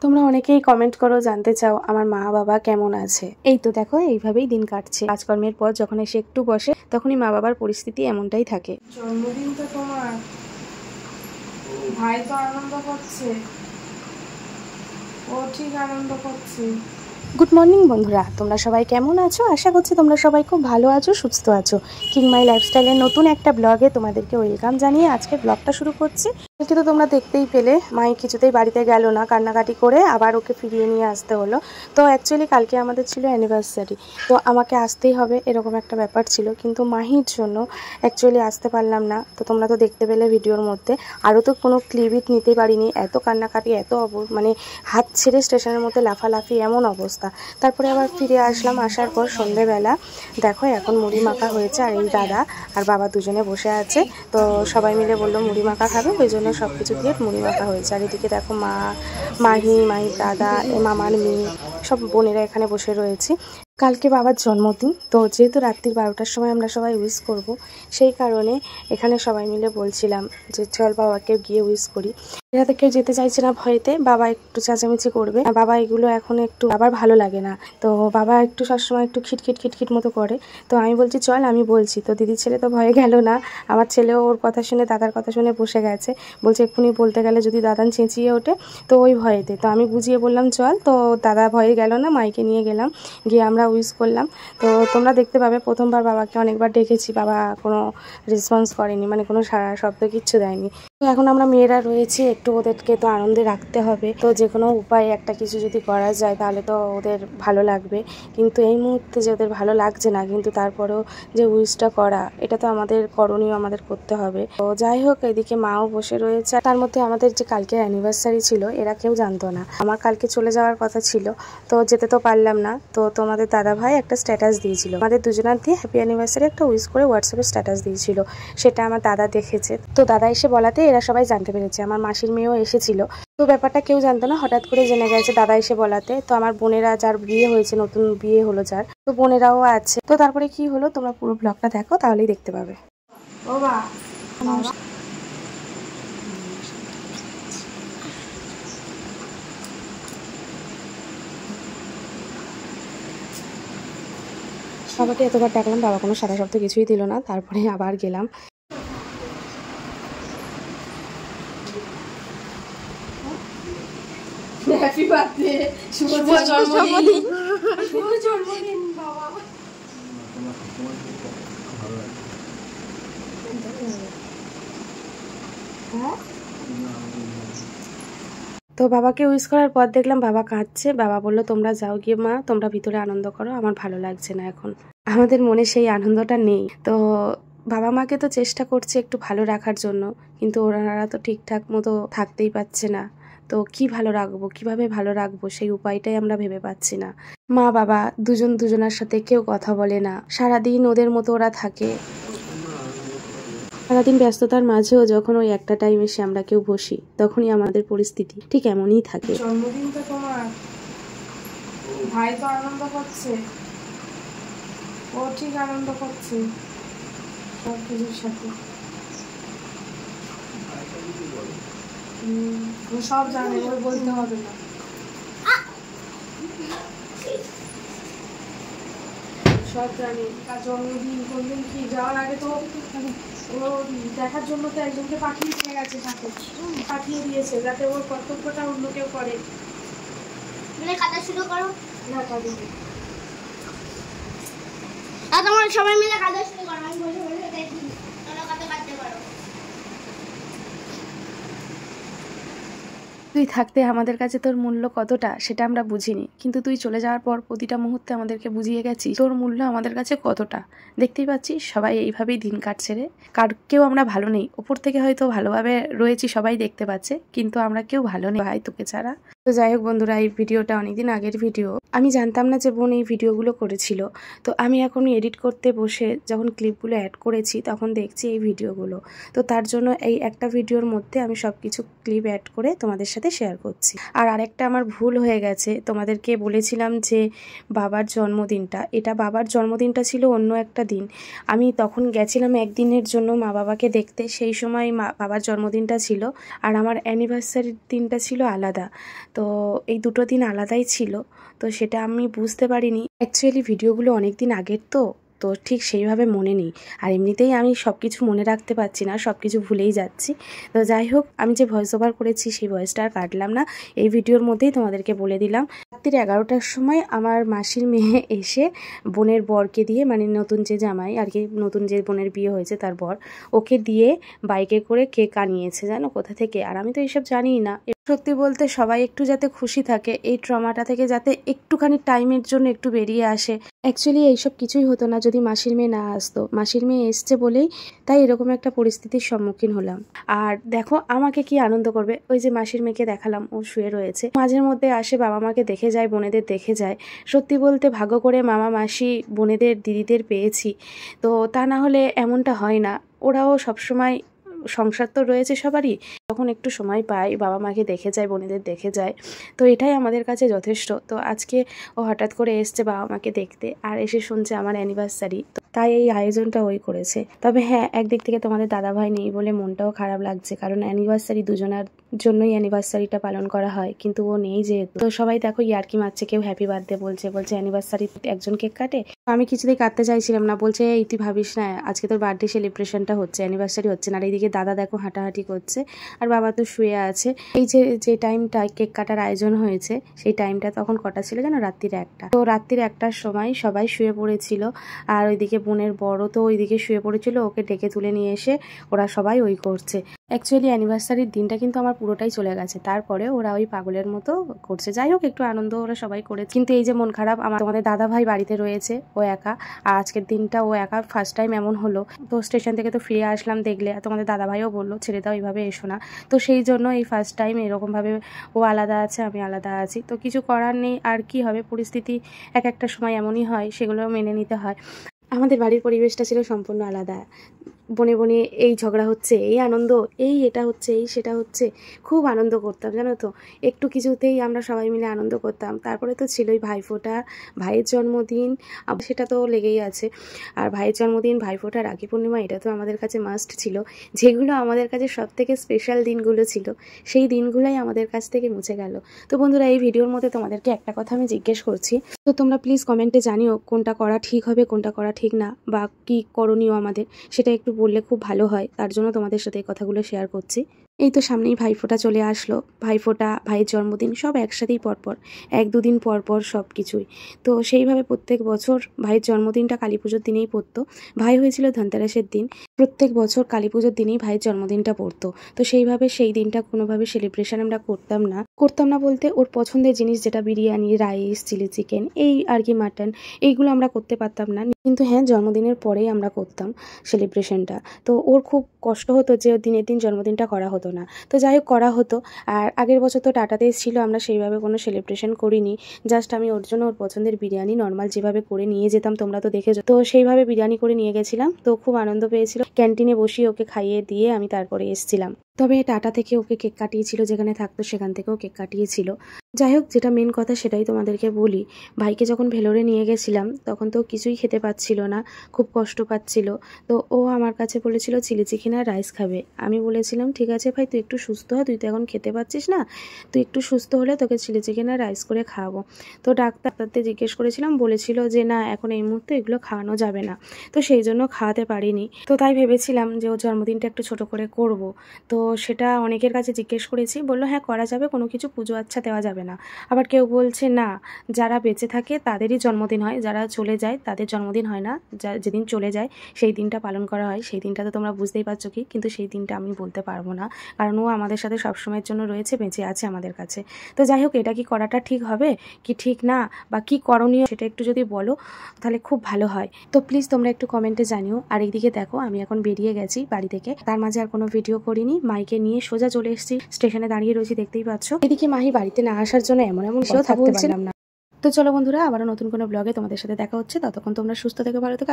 তোমরা অনেকেই কমেন্ট করো, জানতে চাও আমার মা বাবা কেমন আছে। এই তো দেখো এইভাবেই দিন কাটছে। কাজকর্মের পর যখন এসে একটু বসে তখনই মা বাবার পরিস্থিতি এমনটাই থাকে। জন্মদিন তো তোমার, ভাই তো আনন্দ করছে, ও ঠিক আনন্দ করছে। গুড মর্নিং বন্ধুরা, তোমরা সবাই কেমন আছো? আশা করছি তোমরা সবাই খুব ভালো আছো, সুস্থ আছো। কিং মাই লাইফস্টাইলের নতুন একটা ব্লগে তোমাদেরকে ওয়েলকাম জানিয়ে আজকে ব্লগটা শুরু করছি। কালকে তো তোমরা দেখতেই পেলে মাই কিছুতেই বাড়িতে গেল না, কান্নাকাটি করে আবার ওকে ফিরিয়ে নিয়ে আসতে হলো। তো অ্যাকচুয়ালি কালকে আমাদের ছিল অ্যানিভার্সারি, তো আমাকে আসতেই হবে এরকম একটা ব্যাপার ছিল, কিন্তু মাহির জন্য অ্যাকচুয়ালি আসতে পারলাম না। তো তোমরা তো দেখতে পেলে ভিডিওর মধ্যে, আরও তো কোনো ক্লিপই নিতে পারিনি। এত কান্নাকাটি, এত মানে হাত ছেড়ে স্টেশনের মধ্যে লাফালাফি, এমন অবস্থা। তারপরে আবার ফিরে আসলাম। আসার পর সন্ধেবেলা দেখো এখন মুড়ি মাখা হয়েছে, আর এই দাদা আর বাবা দুজনে বসে আছে। তো সবাই মিলে বললো মুড়ি মাখা খাবে, ওই জন্য সব কিছু দিয়ে মুড়ি মাখা হয়েছে। আর এদিকে দেখো মাহির দাদা, মামার মেয়ে, সব বোনেরা এখানে বসে রয়েছি। কালকে বাবার জন্মদিন, তো যেহেতু রাত্রি 12টার সময় আমরা সবাই উইশ করব, সেই কারণে এখানে সবাই মিলে বলছিলাম যে চল বাবাকে গিয়ে উইশ করি। এরা তো কেউ যেতে চাইছে না ভয়েতে, বাবা একটু চেঁচামেচি করবে। বাবা এগুলো এখন একটু আবার ভালো লাগে না, তো বাবা একটু সবসময় একটু খিটখিট মতো করে। তো আমি বলছি চল, আমি বলছি। তো দিদির ছেলে তো ভয়ে গেল না, আমার ছেলেও ওর কথা শুনে, দাদার কথা শুনে বসে গেছে। বলছে এক্ষুনি বলতে গেলে যদি দাদান চেঁচিয়ে ওঠে, তো ওই ভয়েতে। তো আমি বুঝিয়ে বললাম চল, তো দাদা ভয়ে গেল না, মাইকে নিয়ে গেলাম, গিয়ে আমরা উইশ করলাম। তো তোমরা দেখতে পাবে প্রথমবার বাবাকে অনেকবার ডেকেছি, বাবা কোনো রেসপন্স করেনি, মানে কোনো সাড়া শব্দ কিচ্ছু দেয়নি। তো এখন আমরা মেয়েরা রয়েছি, একটু ওদেরকে তো আনন্দে রাখতে হবে। তো যে কোনো উপায়ে একটা কিছু যদি করা যায় তাহলে তো ওদের ভালো লাগবে। কিন্তু এই মুহূর্তে যে ওদের ভালো লাগছে না, কিন্তু তারপরেও যে উইশটা করা, এটা তো আমাদের করণীয়, আমাদের করতে হবে। তো যাই হোক, এদিকে মাও বসে রয়েছে। তার মধ্যে আমাদের যে কালকে অ্যানিভার্সারি ছিল, এরা কেউ জানতো না। আমার কালকে চলে যাওয়ার কথা ছিল, তো যেতে তো পারলাম না। তো তোমাদের দাদা ভাই একটা স্ট্যাটাস দিয়েছিল, আমাদের দুজনার দিয়ে হ্যাপি অ্যানিভার্সারি একটা উইশ করে হোয়াটসঅ্যাপে স্ট্যাটাস দিয়েছিল। সেটা আমার দাদা দেখেছে, তো দাদা এসে বলাতে এরা সবাই জানতে পেরেছে। আমার মাসির মেয়েও এসেছিল, তো ব্যাপারটা কেউ জানতো না, হঠাৎ করে জেনে গেছে দাদা এসে বলাতে। তো আমার বোনেরা, যার বিয়ে হয়েছে, নতুন বিয়ে হলো যার, তো বোনেরাও আছে। তো তারপরে কি হলো তোমরা পুরো ব্লগটা দেখো, তাহলেই দেখতে পাবে। ও বা বাবাকে এতবার ডাকলাম, বাবা কোনো সারা শব্দ কিছুই দিল না। তারপরে আবার গেলাম। হ্যাপি বার্থডে, শুভ জন্মদিন, শুভ জন্মদিন বাবা। তো বাবাকে উইশ করার পর দেখলাম বাবা কাঁদছে। বাবা বললো তোমরা যাও গিয়ে মা, তোমরা ভিতরে আনন্দ করো, আমার ভালো লাগছে না এখন। আমাদের মনে সেই আনন্দটা নেই। তো বাবা মাকে তো চেষ্টা করছে একটু ভালো রাখার জন্য, কিন্তু ওনারা তো ঠিকঠাক মতো থাকতেই পারছে না। তো কি ভালো রাখবো, কিভাবে ভালো রাখবো, সেই উপায়টাই আমরা ভেবে পাচ্ছি না। মা বাবা দুজনার সাথে কেউ কথা বলে না, সারাদিন ওদের মতো ওরা থাকে। সারাদিন ব্যস্ততার মাঝেও যখন ওই একটা টাইম এসে আমরা কেউ বসি, তখনই আমাদের পরিস্থিতি ঠিক এমনই থাকে। জন্মদিন তো তোমার, ভাই তো আনন্দ করছে, ও ঠিক আনন্দ করছে সব কিছুর সাথে। ও সব জানে, ওর বলতে হবে না। সব জানি তার জন্মদিন কোনদিন কি, যাওয়ার আগে তো ও দেখার জন্য তো একজনকে পাঠিয়ে দিয়ে গেছে, তাকে পাঠিয়ে দিয়েছে যাতে ওর কর্তব্যটা অন্য কেউ করে। মানে কাটা শুরু করো না কাজে আর তোমরা সবাই মিলে কাটা শুরু করো, আমি বসে বসে দেখি তোমরা কত কাটতে পারো। তুই থাকতে আমাদের কাছে তোর মূল্য কতটা সেটা আমরা বুঝিনি, কিন্তু তুই চলে যাওয়ার পর প্রতিটা মুহূর্তে আমাদেরকে বুঝিয়ে গেছিস তোর মূল্য আমাদের কাছে কতটা। দেখতেই পাচ্ছিস সবাই এইভাবেই দিন কাটছে রে। কেউ আমরা ভালো নেই, ওপর থেকে হয়তো ভালোভাবে রয়েছি, সবাই দেখতে পাচ্ছে, কিন্তু আমরা কেউ ভালো নেই ভাই তোকে ছাড়া। তো যাই হোক বন্ধুরা, এই ভিডিওটা অনেকদিন আগের ভিডিও, আমি জানতাম না যে বোন এই ভিডিওগুলো করেছিল। তো আমি এখন এডিট করতে বসে যখন ক্লিপগুলো অ্যাড করেছি, তখন দেখছি এই ভিডিওগুলো। তো তার জন্য এই একটা ভিডিওর মধ্যে আমি সব কিছু ক্লিপ অ্যাড করে তোমাদের সাথে শেয়ার করছি। আর আরেকটা আমার ভুল হয়ে গেছে, তোমাদেরকে বলেছিলাম যে বাবার জন্মদিনটা, এটা বাবার জন্মদিনটা ছিল অন্য একটা দিন। আমি তখন গেছিলাম একদিনের জন্য মা বাবাকে দেখতে, সেই সময় বাবার জন্মদিনটা ছিল, আর আমার অ্যানিভার্সারির দিনটা ছিল আলাদা। তো এই দুটো দিন আলাদাই ছিল, তো সেটা আমি বুঝতে পারিনি। অ্যাকচুয়ালি ভিডিওগুলো অনেক দিন আগের তো ঠিক সেইভাবে মনে নেই, আর এমনিতেই আমি সব কিছু মনে রাখতে পারছি না, সব কিছু ভুলেই যাচ্ছি। তো যাই হোক, আমি যে ভয়েস ওভার করেছি সেই ভয়েসটা আর কাটলাম না, এই ভিডিওর মধ্যেই তোমাদেরকে বলে দিলাম। রাত্রির 11টার সময় আমার মাসির মেয়ে এসে বোনের বরকে দিয়ে, মানে নতুন যে জামাই আর কি, নতুন যে বোনের বিয়ে হয়েছে তার বর, ওকে দিয়ে বাইকে করে কেক আনিয়েছে, জানো কোথা থেকে। আর আমি তো এইসব জানিই না। সত্যি বলতে সবাই একটু যাতে খুশি থাকে, এই ট্রমাটা থেকে যাতে একটুখানি টাইমের জন্য একটু বেরিয়ে আসে। অ্যাকচুয়ালি এইসব কিছুই হতো না যদি মাসির মেয়ে না আসতো। মাসির মেয়ে এসছে বলেই তাই এরকম একটা পরিস্থিতির সম্মুখীন হলাম। আর দেখো আমাকে কি আনন্দ করবে, ওই যে মাসির মেয়েকে দেখালাম, ও শুয়ে রয়েছে। মাঝের মধ্যে আসে, বাবা মাকে দেখে যায়, বোনেদের দেখে যায়। সত্যি বলতে ভাগ্য করে মামা মাসি বোনেদের দিদিদের পেয়েছি, তো তা না হলে এমনটা হয় না। ওরাও সবসময়, সংসার তো রয়েছে সবারই, যখন একটু সময় পাই বাবা মাকে দেখে যায়, বোনেদের দেখে যায়, তো এটাই আমাদের কাছে যথেষ্ট। তো আজকে ও হঠাৎ করে এসছে বাবা মাকে দেখতে, আর এসে শুনছে আমার অ্যানিভার্সারি, তাই এই আয়োজনটা ওই করেছে। তবে হ্যাঁ, একদিক থেকে তোমাদের দাদাভাই নেই বলে মনটাও খারাপ লাগছে, কারণ অ্যানিভার্সারি দুজনার জন্যই অ্যানিভার্সারিটা পালন করা হয়, কিন্তু ও নেই যেহেতু। তো সবাই দেখো ইয়ার্কি মারছে, কেউ হ্যাপি বার্থডে বলছে অ্যানিভার্সারি একজন কেক কাটে। আমি কিছুতেই কাটতে চাইছিলাম না, বলছে এই তুই ভাবিস না আজকে তোর বার্থডে সেলিব্রেশনটা হচ্ছে, অ্যানিভার্সারি হচ্ছে না। আর এইদিকে দাদা দেখো হাঁটাহাঁটি করছে, আর বাবা তো শুয়ে আছে। এই যে টাইমটা কেক কাটার আয়োজন হয়েছে, সেই টাইমটা তখন কটা ছিল জানো, রাত্রির 1টা। তো রাত্রির 1টার সময় সবাই শুয়ে পড়েছিল, আর ওইদিকে বোনের বড় তো ওইদিকে শুয়ে পড়েছিল, ওকে ডেকে তুলে নিয়ে এসে ওরা সবাই ওই করছে। অ্যাকচুয়ালি অ্যানিভার্সারির দিনটা কিন্তু আমার পুরোটাই চলে গেছে, তারপরে ওরা ওই পাগলের মতো করছে। যাই হোক, একটু আনন্দ ওরা সবাই করেছে, কিন্তু এই যে মন খারাপ, আমার তোমাদের দাদা ভাই বাড়িতে রয়েছে, ও একা। আর আজকের দিনটা ও একা, ফার্স্ট টাইম এমন হলো। তো স্টেশন থেকে তো ফিরে আসলাম, দেখলে তোমাদের দাদা ভাইও বললো ছেড়ে দাও, এইভাবে এসো না। তো সেই জন্য এই ফার্স্ট টাইম এরকমভাবে ও আলাদা আছে, আমি আলাদা আছি। তো কিছু করার নেই, আর কি হবে, পরিস্থিতি এক একটা সময় এমনই হয়, সেগুলো মেনে নিতে হয়। আমাদের বাড়ির পরিবেশটা ছিল সম্পূর্ণ আলাদা। বনে বনে এই ঝগড়া হচ্ছে, এই আনন্দ, এই এটা হচ্ছে, এই সেটা হচ্ছে, খুব আনন্দ করতাম জানো তো। একটু কিছুতেই আমরা সবাই মিলে আনন্দ করতাম। তারপরে তো ছিলই ভাইফোঁটা, ভাইয়ের জন্মদিন, সেটা তো লেগেই আছে। আর ভাইয়ের জন্মদিন, ভাইফোঁটা, রাখি পূর্ণিমা, এটা তো আমাদের কাছে মাস্ট ছিল। যেগুলো আমাদের কাছে সব থেকে স্পেশাল দিনগুলো ছিল, সেই দিনগুলোই আমাদের কাছ থেকে মুছে গেল। তো বন্ধুরা, এই ভিডিওর মধ্যে তোমাদেরকে একটা কথা আমি জিজ্ঞেস করছি, তো তোমরা প্লিজ কমেন্টে জানিও কোনটা করা ঠিক হবে, কোনটা করা ঠিক না, বা কি করণীয় আমাদের, সেটা একটু বললে খুব ভালো হয়। তার জন্য তোমাদের সাথে এই কথাগুলো শেয়ার করছি। এই তো সামনেই ভাইফোঁটা চলে আসলো, ভাইফোঁটা, ভাইয়ের জন্মদিন, সব একসাথেই পরপর, 1-2 দিন পর সব কিছুই। তো সেইভাবে প্রত্যেক বছর ভাইয়ের জন্মদিনটা কালী পুজোর দিনেই পড়তো। ভাই হয়েছিল ধনতেরাসের দিন, প্রত্যেক বছর কালী পুজোর দিনেই ভাইয়ের জন্মদিনটা পড়তো। তো সেইভাবে সেই দিনটা কোনোভাবে সেলিব্রেশন আমরা করতাম না বলতে, ওর পছন্দের জিনিস যেটা বিরিয়ানি, রাইস, চিলি চিকেন, এই আর কি মাটন, এইগুলো আমরা করতে পারতাম না। কিন্তু হ্যাঁ, জন্মদিনের পরেই আমরা করতাম সেলিব্রেশনটা। তো ওর খুব কষ্ট হতো যে ওর দিনের দিন জন্মদিনটা করা হতো না। তো যাই হোক, করা হতো। আর আগের বছর তো টাটাতে ছিল, আমরা সেইভাবে কোনো সেলিব্রেশন করিনি। জাস্ট আমি ওর জন্য ওর পছন্দের বিরিয়ানি নর্মাল যেভাবে করে নিয়ে যেতাম, তোমরা তো দেখেছো, তো সেইভাবে বিরিয়ানি করে নিয়ে গেছিলাম। তো খুব আনন্দ পেয়েছিল, ক্যান্টিনে বসিয়ে ওকে খাইয়ে দিয়ে আমি তারপরে এসেছিলাম। তবে টাটা থেকে ওকে কেক কাটিয়েছিল, যেখানে থাকতো সেখান থেকেও কেক কাটিয়েছিল। যাই হোক, যেটা মেন কথা সেটাই তোমাদেরকে বলি। ভাইকে যখন ভেলোরে নিয়ে গেছিলাম তখন তো কিছুই খেতে পাচ্ছিল না, খুব কষ্ট পাচ্ছিল। তো ও আমার কাছে বলেছিল চিলি চিকেন আর রাইস খাবে। আমি বলেছিলাম ঠিক আছে ভাই, তুই একটু সুস্থ হ, তুই তো এখন খেতে পাচ্ছিস না, তুই একটু সুস্থ হলে তোকে চিলি চিকেন আর রাইস করে খাওয়াবো। তো ডাক্তারদের জিজ্ঞেস করেছিলাম, বলেছিল যে না, এখন এই মুহূর্তে এগুলো খাওয়ানো যাবে না। তো সেই জন্য খাওয়াতে পারিনি। তো তাই ভেবেছিলাম যে ওর জন্মদিনটা একটু ছোট করে করব। তো সেটা অনেকের কাছে জিজ্ঞেস করেছি, বললো হ্যাঁ করা যাবে, কোনো কিছু পুজো আচ্ছা দেওয়া যাবে না। আবার কেউ বলছে না, যারা বেঁচে থাকে তাদেরই জন্মদিন হয়, যারা চলে যায় তাদের জন্মদিন হয় না, যেদিন চলে যায় সেই দিনটা পালন করা হয়। সেই দিনটা তো তোমরা বুঝতেই পারছো কি, কিন্তু সেই দিনটা আমি বলতে পারবো না, কারণ ও আমাদের সাথে সবসময়ের জন্য রয়েছে, বেঁচে আছে আমাদের কাছে। তো যাই হোক, এটা কি করাটা ঠিক হবে কি ঠিক না, বা কি করণীয় সেটা একটু যদি বলো তাহলে খুব ভালো হয়। তো প্লিজ তোমরা একটু কমেন্টে জানিও। আর এইদিকে দেখো, আমি এখন বেরিয়ে গেছি বাড়ি থেকে, তার মাঝে আর কোনো ভিডিও করিনি। মাইকে নিয়ে সোজা চলে এসেছি, স্টেশনে দাঁড়িয়ে রয়েছি, দেখতেই পাচ্ছ। এদিকে মাহি বাড়িতে না আসার জন্য এমন কথা থাকতে পারলাম না। তো চলো বন্ধুরা, আবারও নতুন কোনো ব্লগে তোমাদের সাথে দেখা হচ্ছে। ততক্ষণ তোমরা সুস্থ থেকে ভালো থেকো।